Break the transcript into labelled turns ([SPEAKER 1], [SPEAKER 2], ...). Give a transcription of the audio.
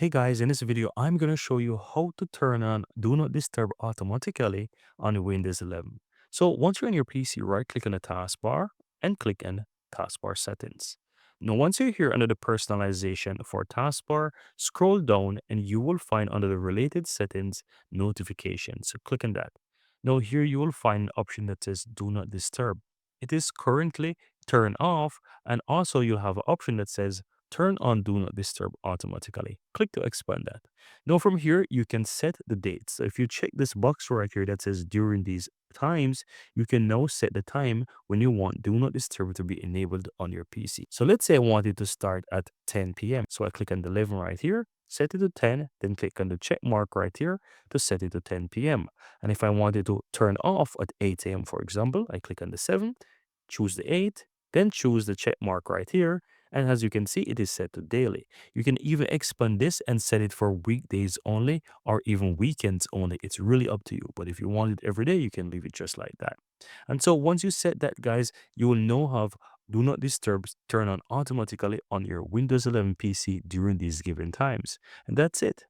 [SPEAKER 1] Hey guys, in this video, I'm going to show you how to turn on Do Not Disturb automatically on Windows 11. So once you're on your PC, right click on the taskbar and click on Taskbar Settings. Now, once you're here under the personalization for taskbar, scroll down and you will find under the related settings notifications. So click on that. Now here you will find an option that says Do Not Disturb. It is currently turned off, and also you'll have an option that says turn on Do Not Disturb automatically. Click to expand that. Now from here, you can set the dates. So if you check this box right here that says during these times, you can now set the time when you want Do Not Disturb to be enabled on your PC. So let's say I want it to start at 10 p.m. So I click on the 11 right here, set it to 10, then click on the check mark right here to set it to 10 p.m. And if I wanted to turn off at 8 a.m., for example, I click on the 7, choose the 8, then choose the check mark right here, and as you can see, it is set to daily. You can even expand this and set it for weekdays only or even weekends only. It's really up to you. But if you want it every day, you can leave it just like that. And so once you set that, guys, you will now have Do Not Disturb turn on automatically on your Windows 11 PC during these given times. And that's it.